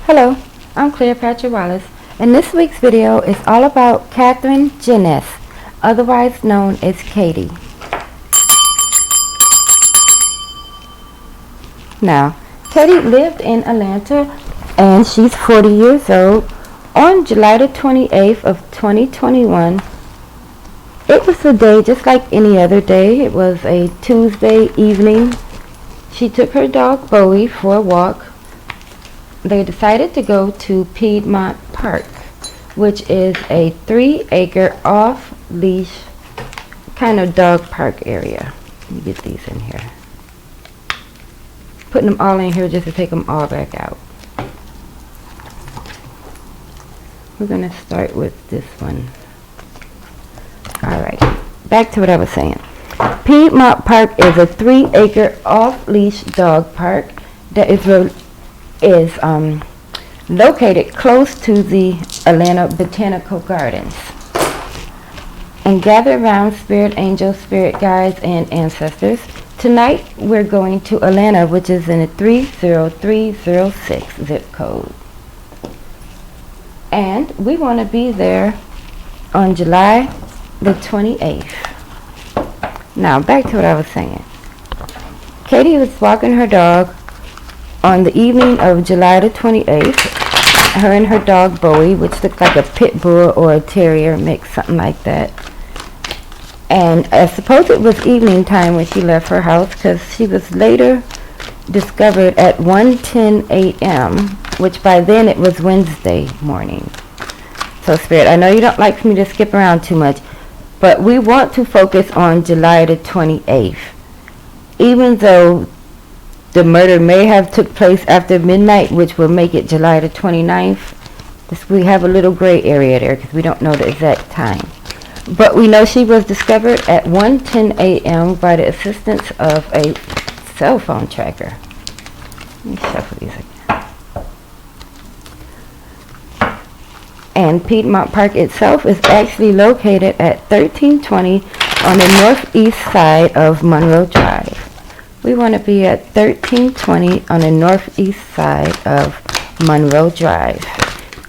Hello, I'm Cleopatra Wallace, and this week's video is all about Katherine Janness, otherwise known as Katie. Now, Katie lived in Atlanta, and she's 40 years old. On July the 28th of 2021, it was a day just like any other day. It was a Tuesday evening. She took her dog Bowie for a walk. They decided to go to Piedmont Park, which is a 3-acre off-leash kind of dog park area. Let me get these in here. Putting them all in here just to take them all back out. We're going to start with this one. Alright, back to what I was saying. Piedmont Park is a 3-acre off-leash dog park that is located close to the Atlanta Botanical Gardens. And gather around spirit angels, spirit guides, and ancestors. Tonight we're going to Atlanta, which is in a 30306 zip code. And we want to be there on July the 28th. Now back to what I was saying. Katie was walking her dog on the evening of July the 28th. Her and her dog Bowie, which looked like a pit bull or a terrier mix, something like that. And I suppose it was evening time when she left her house, because she was later discovered at 1:10 a.m., which by then it was Wednesday morning. So Spirit, I know you don't like for me to skip around too much, but we want to focus on July the 28th. Even though the murder may have took place after midnight, which will make it July the 29th. We have a little gray area there because we don't know the exact time. But we know she was discovered at 1:10 a.m. by the assistance of a cell phone tracker. Let me shuffle these again. And Piedmont Park itself is actually located at 1320 on the northeast side of Monroe Drive. We want to be at 1320 on the northeast side of Monroe Drive.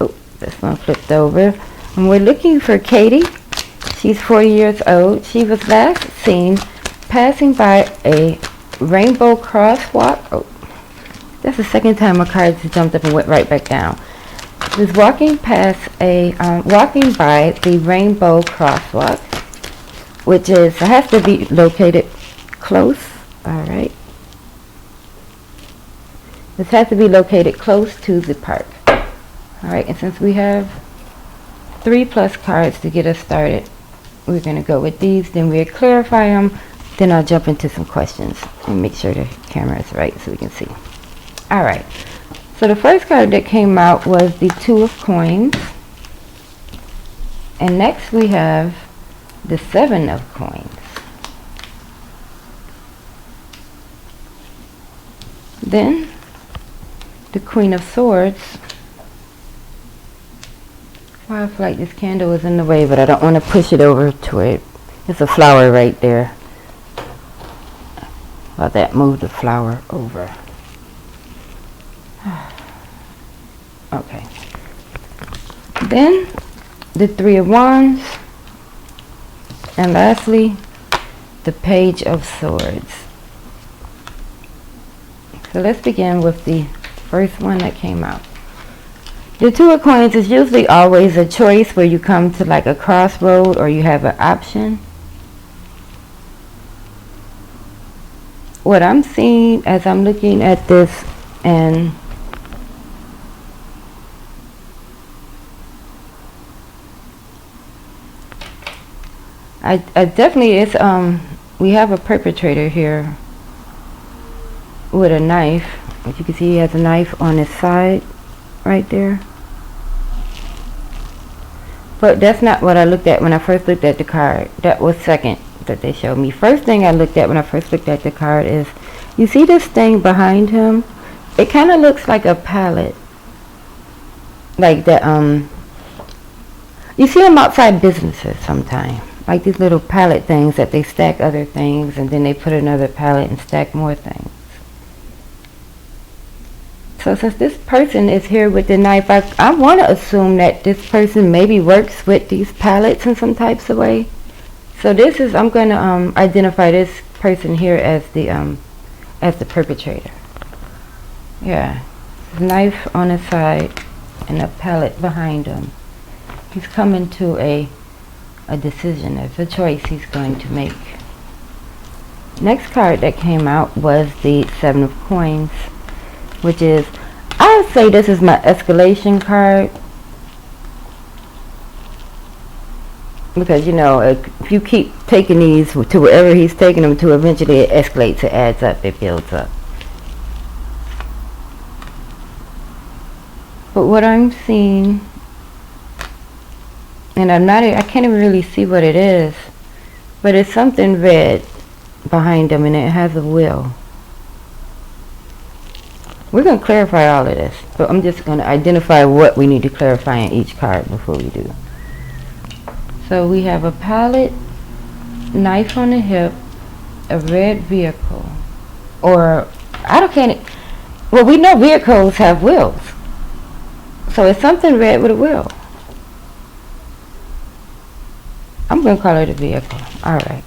Oh, this one flipped over. And we're looking for Katie. She's 40 years old. She was last seen passing by a rainbow crosswalk. Oh, that's the second time my card just jumped up and went right back down. She was walking by the rainbow crosswalk, which has to be located close. Alright. This has to be located close to the park. Alright, and since we have 3+ cards to get us started, we're going to go with these, then we'll clarify them, then I'll jump into some questions and make sure the camera is right so we can see. Alright, so the first card that came out was the 2 of coins, and next we have the 7 of coins. Then the Queen of Swords. Well, I feel like this candle is in the way, but I don't want to push it over to it. It's a flower right there. Well, that moved the flower over. Okay. Then the 3 of Wands. And lastly, the Page of Swords. So let's begin with the first one that came out. The 2 of coins is usually always a choice where you come to like a crossroad or you have an option. What I'm seeing as I'm looking at this, and I definitely is we have a perpetrator here with a knife. As you can see, he has a knife on his side right there. But that's not what I looked at when I first looked at the card. That was second that they showed me. First thing I looked at when I first looked at the card is, you see this thing behind him? It kind of looks like a pallet. Like that, you see them outside businesses sometimes. Like these little pallet things that they stack other things and then they put another pallet and stack more things. So since this person is here with the knife, I want to assume that this person maybe works with these pallets in some types of way. So this is, I'm going to identify this person here as the perpetrator. Yeah, knife on his side and a pallet behind him. He's coming to a decision. There's a choice he's going to make. Next card that came out was the Seven of Coins, which is, I would say this is my escalation card. Because, you know, if you keep taking these to wherever he's taking them to, eventually it escalates, it adds up, it builds up. But what I'm seeing, and I can't even really see what it is, but it's something red behind him and it has a will. We're going to clarify all of this, but I'm just going to identify what we need to clarify in each card before we do. So we have a pallet, knife on the hip, a red vehicle, or well, we know vehicles have wheels, so it's something red with a wheel. I'm going to call it a vehicle. All right.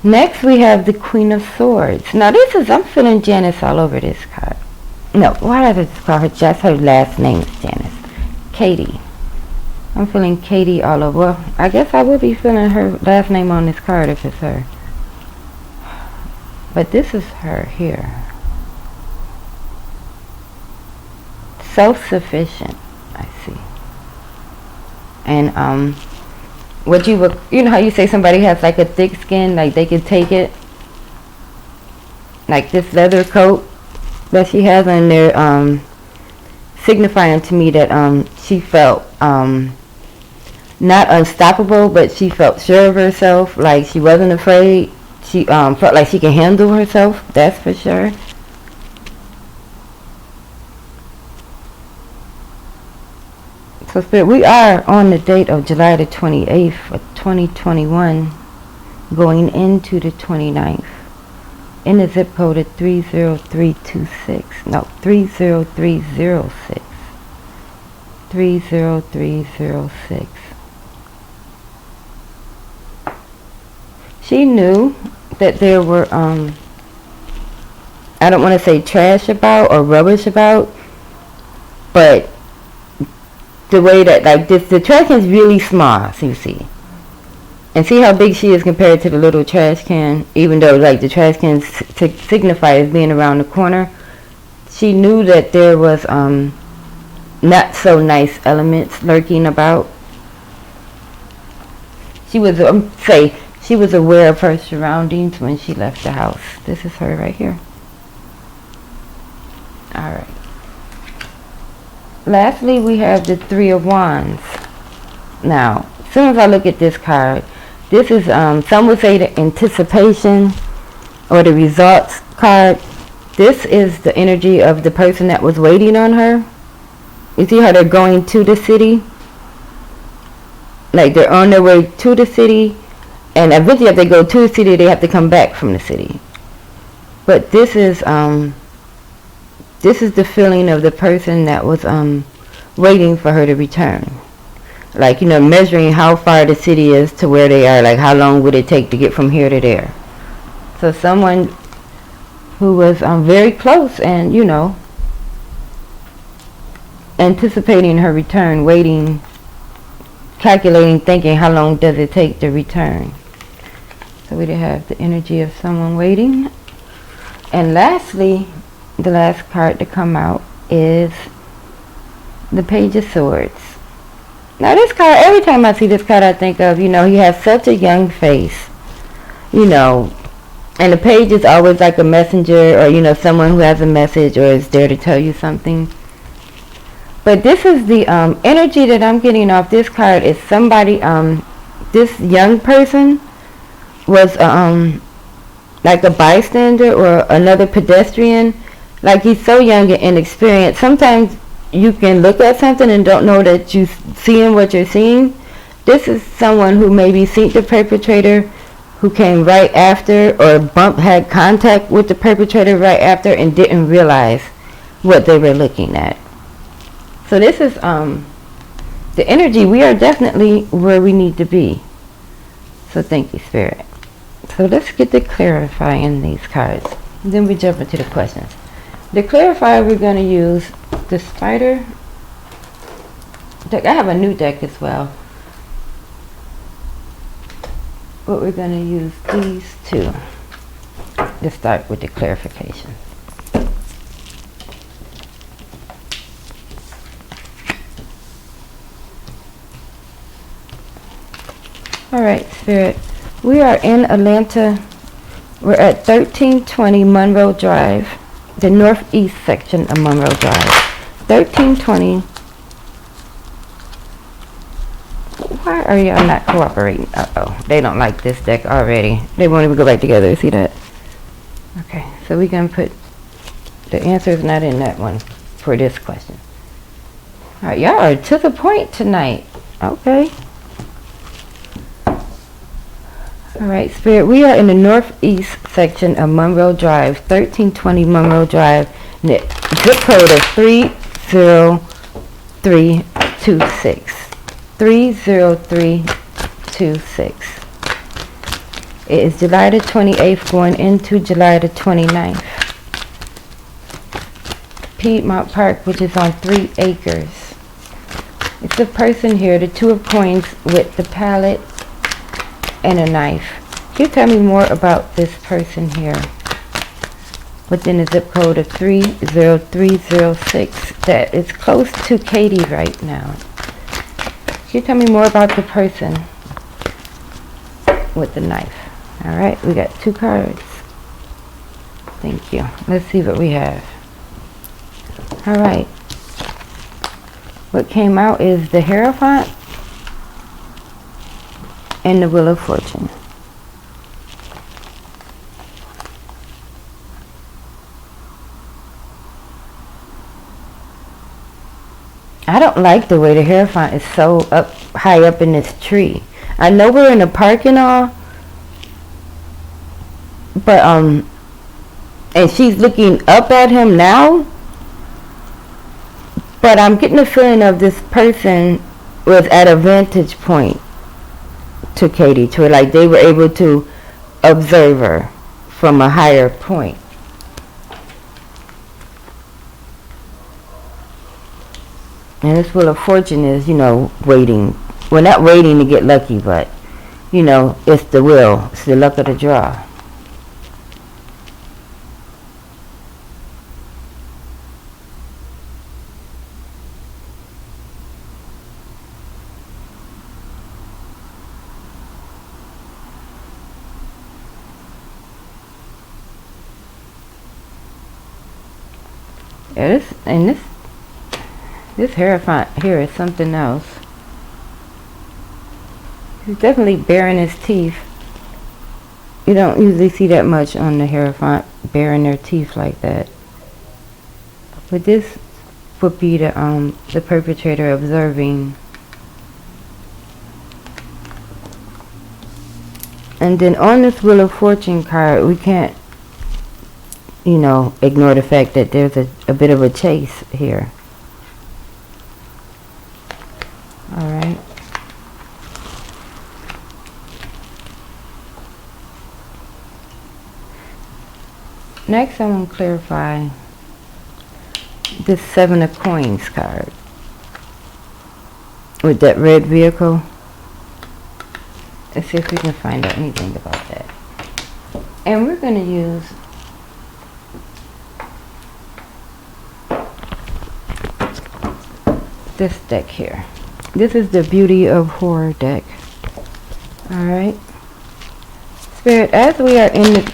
Next we have the Queen of Swords. Now this is, I'm feeling Janness all over this card. No, why did I just call her? Just her last name is Janness. Katie. I'm feeling Katie all over. Well, I guess I would be feeling her last name on this card if it's her. But this is her here. Self-sufficient, I see. And what you would, you know how you say somebody has like a thick skin, like they can take it, like this leather coat that she has on there, signifying to me that she felt not unstoppable, but she felt sure of herself, like she wasn't afraid. She felt like she can handle herself, that's for sure. So Spirit, we are on the date of July the 28th of 2021, going into the 29th, in the zip code of 30326. No, 30306. 30306. She knew that there were, I don't want to say trash about or rubbish about, but the way that, like, the trash can is really small, so you see. And see how big she is compared to the little trash can, even though, like, the trash can signify as being around the corner. She knew that there was not so nice elements lurking about. She was, she was aware of her surroundings when she left the house. This is her right here. Alright. Lastly, we have the Three of Wands. Now, as soon as I look at this card, this is, some would say the anticipation or the results card. This is the energy of the person that was waiting on her. You see how they're going to the city? Like they're on their way to the city, and eventually if they go to the city, they have to come back from the city. But this is the feeling of the person that was waiting for her to return. Like, you know, measuring how far the city is to where they are. Like, how long would it take to get from here to there? So someone who was very close and, you know, anticipating her return, waiting, calculating, thinking how long does it take to return. So we have the energy of someone waiting. And lastly, the last card to come out is the Page of Swords. Now this card, every time I see this card, I think of, you know, he has such a young face, you know, and the page is always like a messenger, or, you know, someone who has a message or is there to tell you something. But this is the energy that I'm getting off this card is somebody, this young person was like a bystander or another pedestrian. Like, he's so young and inexperienced. Sometimes you can look at something and don't know that you're seeing what you're seeing. This is someone who maybe seen the perpetrator who came right after or had contact with the perpetrator right after and didn't realize what they were looking at. So this is the energy. We are definitely where we need to be. So thank you, Spirit. So let's get to clarifying these cards. Then we jump into the questions. The clarifier, we're going to use the spider deck. I have a new deck as well, but we're going to use these two to start with the clarification. Alright, Spirit. We are in Atlanta. We're at 1320 Monroe Drive, the northeast section of Monroe Drive. 1320. Why are y'all not cooperating? Uh-oh. They don't like this deck already. They won't even go back together. See that? Okay, so we're going to put the answers not in that one for this question. Alright, y'all are to the point tonight. Okay. Alright, Spirit, we are in the northeast section of Monroe Drive, 1320 Monroe Drive, zip code of 30326. 30326. It is July the 28th going into July the 29th. Piedmont Park, which is on 3 acres. It's a person here, the Two of Coins with the palette and a knife. Can you tell me more about this person here within the zip code of 30306 that is close to Katie right now? Can you tell me more about the person with the knife? Alright, we got 2 cards. Thank you. Let's see what we have. Alright. What came out is the Hierophant and the Wheel of Fortune. I don't like the way the Hierophant is so high up in this tree. I know we're in a park and all, but and she's looking up at him now, but I'm getting a feeling of this person was at a vantage point to Katie, to where like they were able to observe her from a higher point. And this Wheel of Fortune is, waiting. Well, not waiting to get lucky, but, it's the will. It's the luck of the draw. Yeah, this Hierophant here is something else. He's definitely baring his teeth. You don't usually see that much on the Hierophant, baring their teeth like that. But this would be the perpetrator observing. And then on this Wheel of Fortune card, we can't, ignore the fact that there's a bit of a chase here. Alright. Next, I want to clarify this 7 of Coins card with that red vehicle. Let's see if we can find out anything about that. And we're going to use this deck here. This is the Beauty of Horror deck. Alright. Spirit, as we are in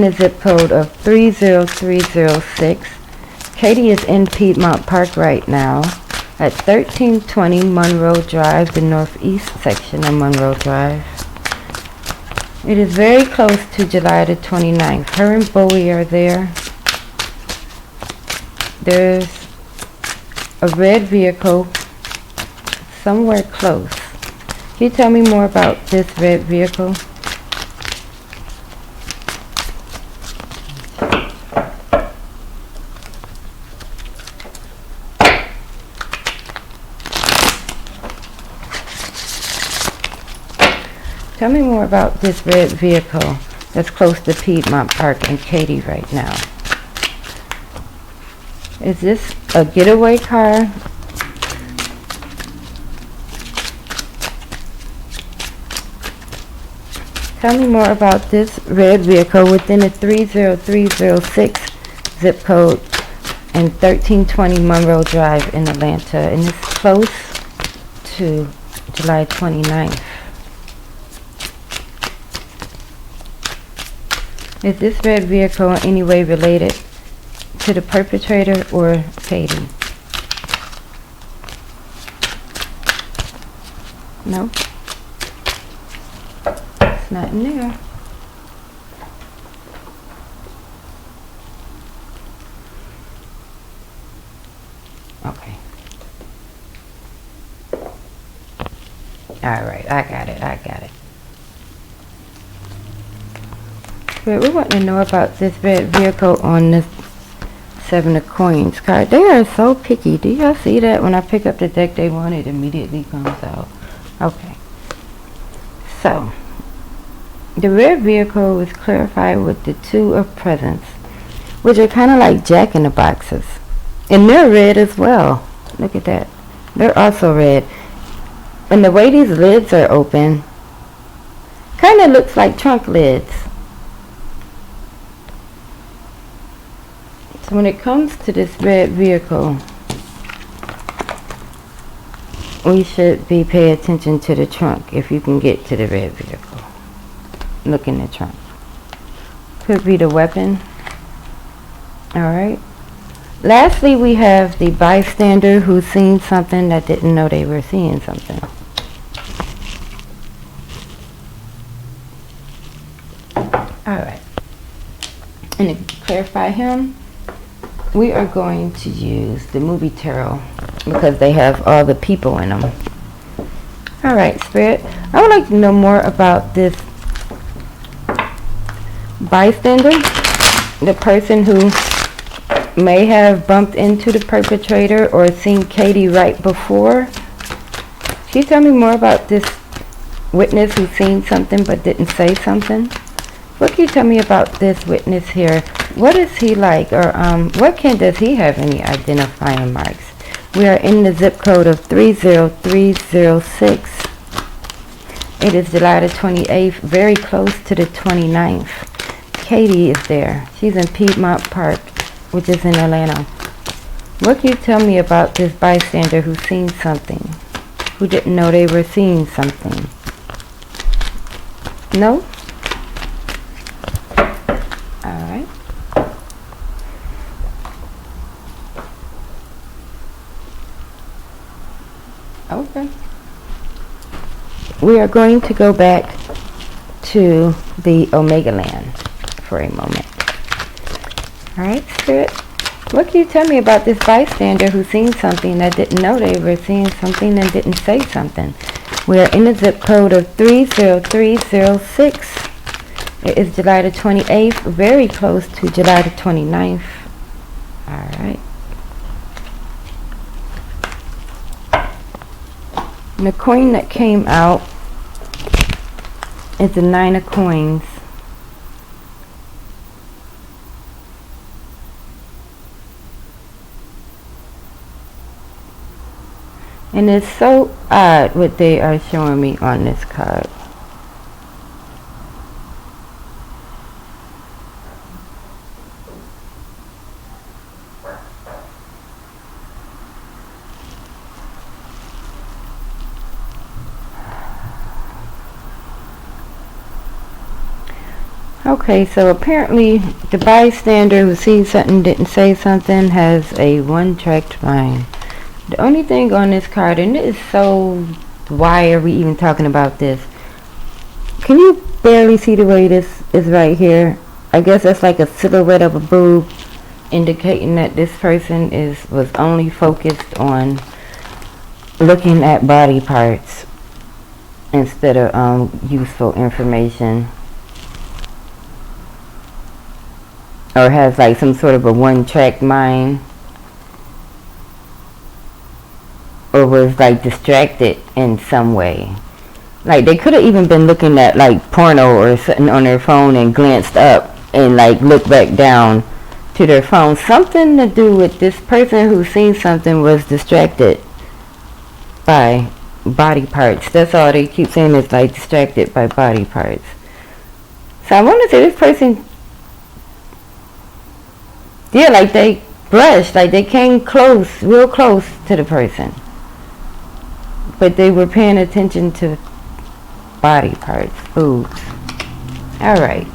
the zip code of 30306, Katie is in Piedmont Park right now at 1320 Monroe Drive, the northeast section of Monroe Drive. It is very close to July the 29th. Her and Bowie are there. There's a red vehicle somewhere close. Can you tell me more about this red vehicle? Tell me more about this red vehicle that's close to Piedmont Park and Katy right now. Is this a getaway car? Tell me more about this red vehicle within a 30306 zip code and 1320 Monroe Drive in Atlanta, and it's close to July 29th. Is this red vehicle in any way related to the perpetrator or Katy? No. It's not in there. Okay. Alright, I got it. But we want to know about this red vehicle on this 7 of coins card. They are so picky. Do y'all see that? When I pick up the deck they want, it immediately comes out. Okay. So, the red vehicle is clarified with the 2 of presents, which are kind of like jack-in-the-boxes. And they're red as well. Look at that. They're also red. And the way these lids are open, kind of looks like trunk lids. So when it comes to this red vehicle, we should be paying attention to the trunk if you can get to the red vehicle. Look in the trunk. Could be the weapon. Alright. Lastly, we have the bystander who's seen something that didn't know they were seeing something. Alright. And to clarify him, we are going to use the movie tarot because they have all the people in them. Alright, Spirit. I would like to know more about this bystander, the person who may have bumped into the perpetrator or seen Katy right before. Can you tell me more about this witness who's seen something but didn't say something? What can you tell me about this witness here? What is he like, or does he have any identifying marks? We are in the zip code of 30306. It is July the 28th, very close to the 29th. Katy is there. She's in Piedmont Park, which is in Atlanta. What can you tell me about this bystander who's seen something, who didn't know they were seeing something? No? Alright. Okay. We are going to go back to the Omega Land for a moment. Alright, Spirit. What can you tell me about this bystander who's seen something that didn't know they were seeing something and didn't say something? We are in the zip code of 30306. It is July the 28th, very close to July the 29th. Alright. The coin that came out is the 9 of coins. And it's so odd what they are showing me on this card. Okay, so apparently the bystander who sees something didn't say something has a one-tracked mind. The only thing on this card, and it is so, why are we even talking about this? Can you barely see the way this is right here? I guess that's like a silhouette of a boob, indicating that this person was only focused on looking at body parts. instead of useful information, or has like some sort of a one-track mind, or was like distracted in some way. Like they could have even been looking at like porno or something on their phone and glanced up and like looked back down to their phone. Something to do with this person who seen something was distracted by body parts. That's all they keep saying, is like distracted by body parts. So I want to say this person, yeah, like they brushed, like they came close, real close to the person, but they were paying attention to body parts, boobs. Alright,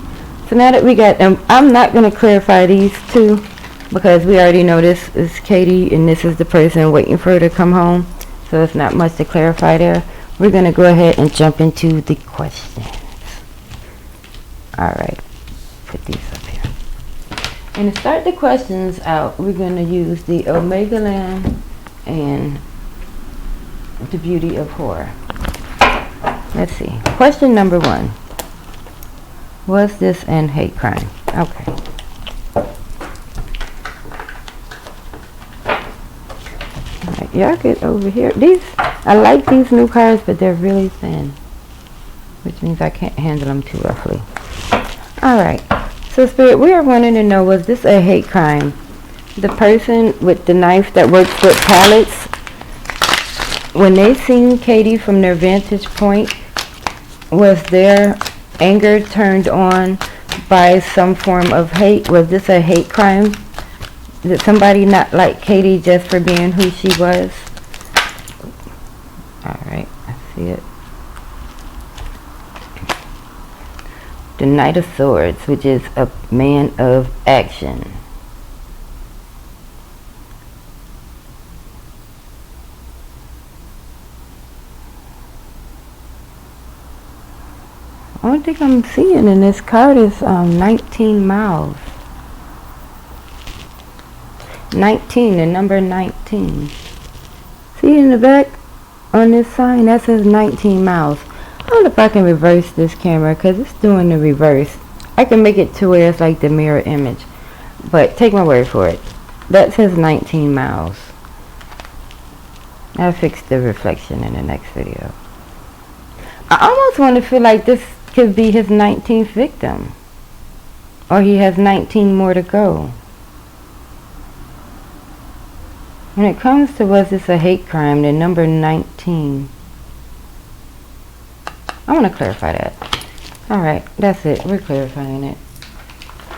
so now that we got them, I'm not going to clarify these two because we already know this is Katie and this is the person waiting for her to come home, so it's not much to clarify there. We're going to go ahead and jump into the questions. Alright, put these up here. And to start the questions out, we're going to use the Omega Land and the Beauty of Horror. Let's see. Question number 1. Was this an hate crime? Okay. Alright, y'all get over here. These, I like these new cards, but they're really thin, which means I can't handle them too roughly. Alright. So Spirit, we are wanting to know, was this a hate crime? The person with the knife that works with pallets, when they seen Katie from their vantage point, was their anger turned on by some form of hate? Was this a hate crime? Did somebody not like Katie just for being who she was? Alright, I see it. The Knight of Swords, which is a man of action. Only thing I'm seeing in this card is 19 miles. 19, the number 19. See in the back on this sign, that says 19 miles. I don't know if I can reverse this camera because it's doing the reverse. I can make it to where it's like the mirror image, but take my word for it. That says 19 miles. I'll fix the reflection in the next video. I almost want to feel like this could be his 19th victim, or he has 19 more to go. When it comes to was this a hate crime, the number 19, I want to clarify that. Alright, that's it. We're clarifying it.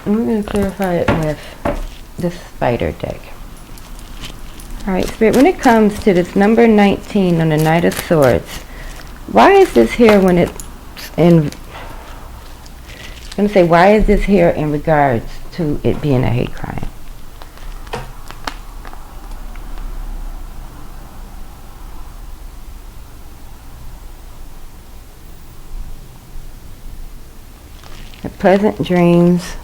And we're going to clarify it with the spider deck. Alright, Spirit, when it comes to this number 19 on the Knight of Swords, why is this here when it's in... I'm going to say, why is this here in regards to it being a hate crime? The pleasant dreams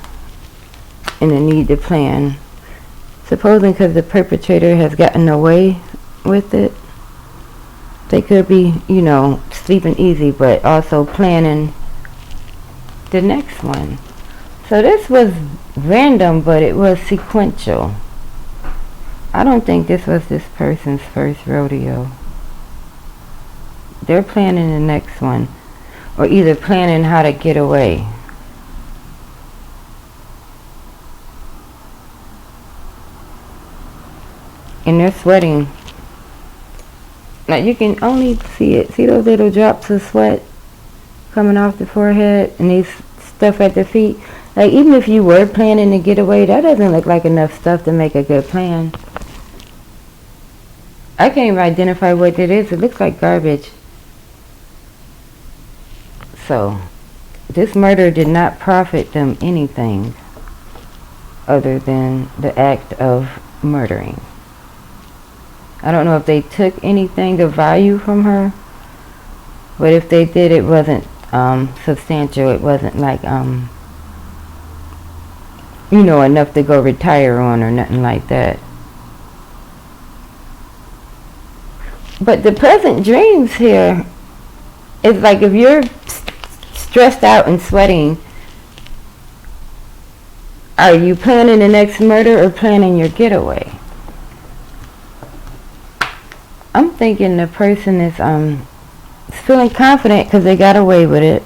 and the need to plan. Supposing because the perpetrator has gotten away with it, they could be, you know, sleeping easy, but also planning the next one. So this was random, but it was sequential. I don't think this was this person's first rodeo. They're planning the next one, or either planning how to get away. And they're sweating. Now you can only see it. See those little drops of sweat coming off the forehead and these stuff at the feet? Like, even if you were planning to get away, that doesn't look like enough stuff to make a good plan. I can't even identify what it is. It looks like garbage. So, this murder did not profit them anything other than the act of murdering. I don't know if they took anything of value from her, but if they did, it wasn't substantial. It wasn't like you know, enough to go retire on or nothing like that. But the pleasant dreams here, It's like if you're stressed out and sweating, are you planning the next murder or planning your getaway? I'm thinking the person is feeling confident because they got away with it,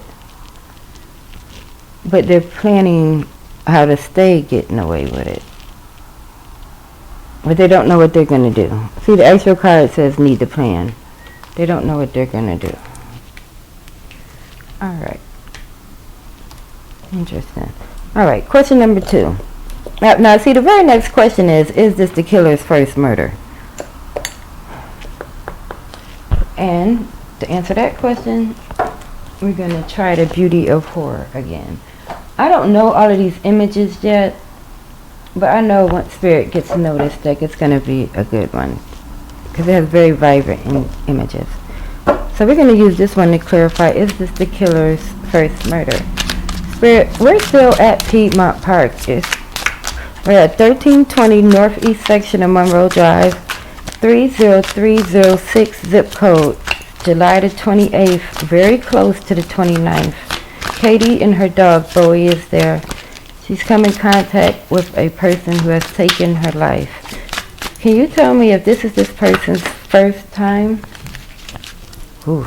but they're planning how to stay getting away with it. But they don't know what they're going to do. See, the extra card says need to plan. They don't know what they're going to do. Alright. Interesting. Alright, question number 2. Now, see, the very next question is this the killer's first murder? And to answer that question, we're going to try the beauty of horror again. I don't know all of these images yet, but I know once Spirit gets noticed that it's going to be a good one, because it has very vibrant images. So we're going to use this one to clarify, is this the killer's first murder? Spirit, we're still at Piedmont Park. We're at 1320 Northeast section of Monroe Drive, 30306 zip code, July the 28th, very close to the 29th. Katie and her dog Bowie is there. She's come in contact with a person who has taken her life. Can you tell me if this is this person's first time? Ooh.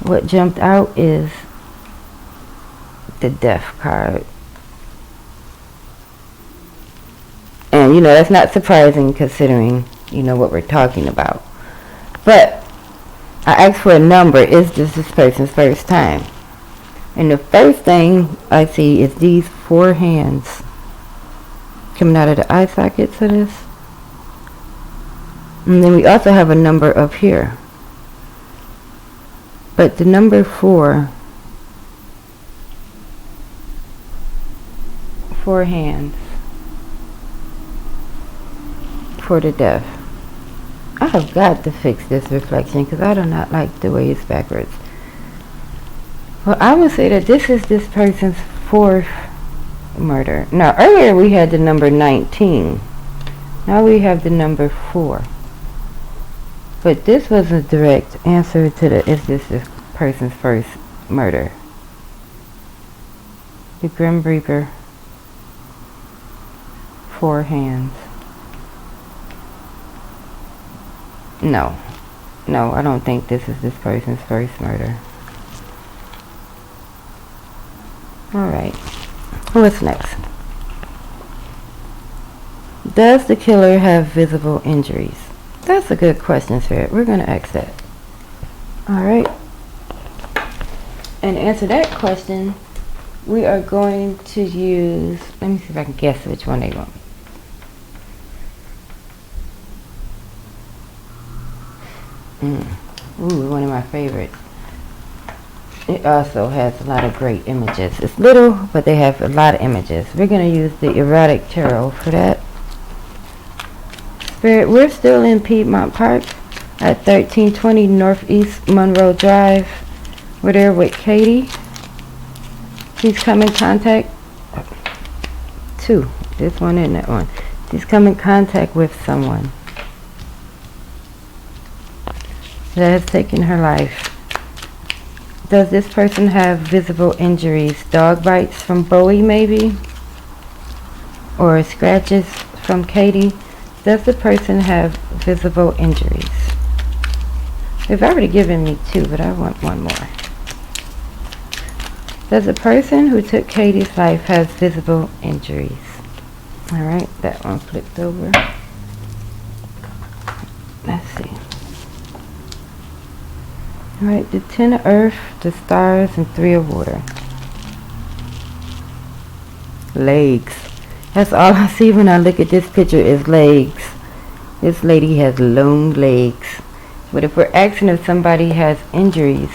What jumped out is the death card. And, you know, that's not surprising considering, you know, what we're talking about. But I asked for a number. Is this person's first time? And the first thing I see is these 4 hands coming out of the eye sockets of this. And then we also have a number up here. But the number 4 hands for the death. I have got to fix this reflection because I do not like the way it's backwards. Well, I would say that this is this person's 4th murder. Now, earlier we had the number 19. Now we have the number 4. But this was a direct answer to the, is this person's first murder? The Grim Reaper, 4 hands. No, I don't think this is this person's first murder. Alright, what's next? Does the killer have visible injuries? That's a good question, Spirit. We're going to ask that. Alright. And to answer that question, we are going to use, let me see if I can guess which one they want. Ooh, one of my favorites. It also has a lot of great images. It's little, but they have a lot of images. We're going to use the Erotic Tarot for that. Spirit, we're still in Piedmont Park at 1320 Northeast Monroe Drive. We're there with Katie. She's come in contact. 2. This one and that one. She's come in contact with someone that has taken her life. Does this person have visible injuries? Dog bites from Bowie, maybe? Or scratches from Katie? Does the person have visible injuries? They've already given me 2, but I want one more. Does the person who took Katie's life have visible injuries? Alright, that one flipped over. Let's see. Alright, the 10 of earth, the stars, and 3 of water. Legs. That's all I see when I look at this picture is legs. This lady has long legs. But if we're asking if somebody has injuries,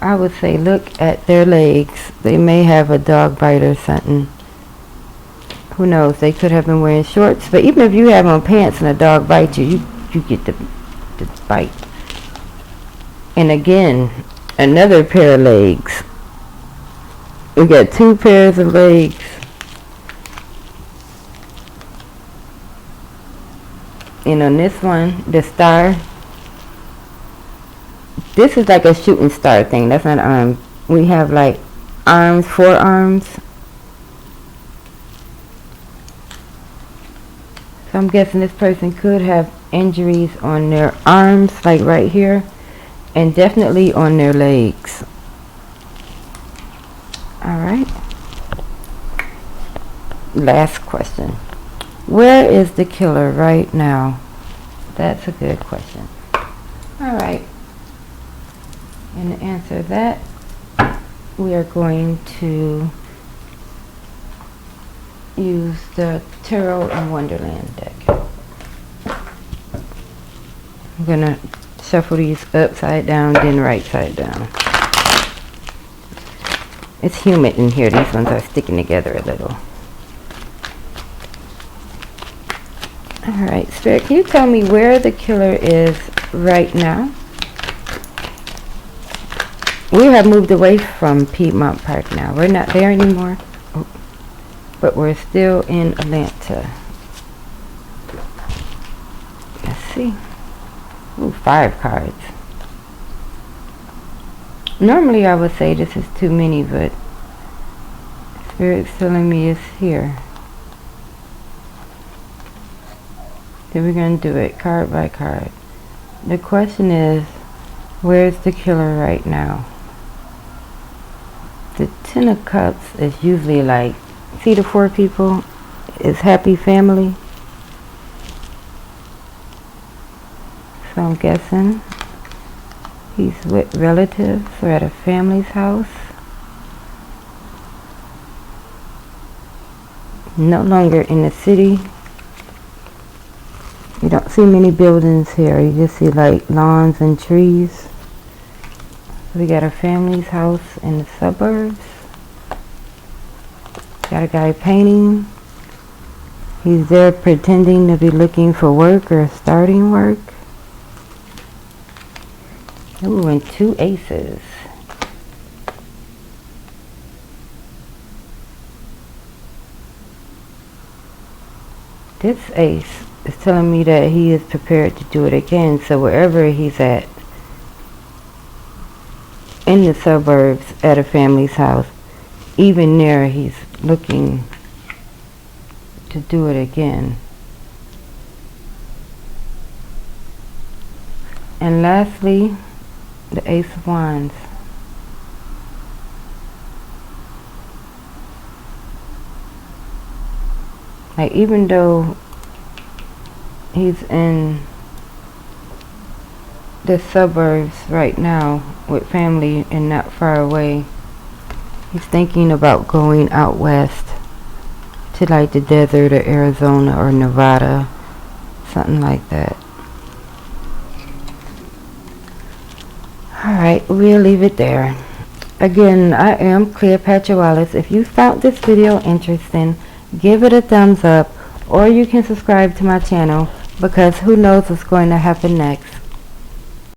I would say look at their legs. They may have a dog bite or something. Who knows? They could have been wearing shorts. But even if you have on pants and a dog bites you, you get the bite. And again, another pair of legs. We got 2 pairs of legs. And on this one, the star, This is like a shooting star thing. That's not arms. We have like arms, forearms. So I'm guessing this person could have injuries on their arms, like right here, and definitely on their legs. Alright. Last question. Where is the killer right now? That's a good question. Alright. And to answer that, we are going to use the Tarot in Wonderland deck. I'm going to shuffle these upside down, then right side down. It's humid in here. These ones are sticking together a little. Alright, Spirit, can you tell me where the killer is right now? We have moved away from Piedmont Park now. We're not there anymore. Oh, but we're still in Atlanta. Let's see. Ooh, 5 cards. Normally I would say this is too many, but Spirit's telling me it's here. Then we're going to do it card by card. The question is, where's the killer right now? The 10 of Cups is usually like, see the 4 people? It's happy family. So I'm guessing he's with relatives or at a family's house. No longer in the city. You don't see many buildings here. You just see like lawns and trees. We got a family's house in the suburbs. Got a guy painting. He's there pretending to be looking for work or starting work. Ooh, and 2 aces. This ace is telling me that he is prepared to do it again. So wherever he's at, in the suburbs, at a family's house, even there he's looking to do it again. And lastly, the Ace of Wands. Like, even though he's in the suburbs right now with family and not far away, he's thinking about going out west to like the desert or Arizona or Nevada, something like that. Alright, we'll leave it there. Again, I am Cleopatra Wallace. If you found this video interesting, give it a thumbs up, or you can subscribe to my channel, because who knows what's going to happen next.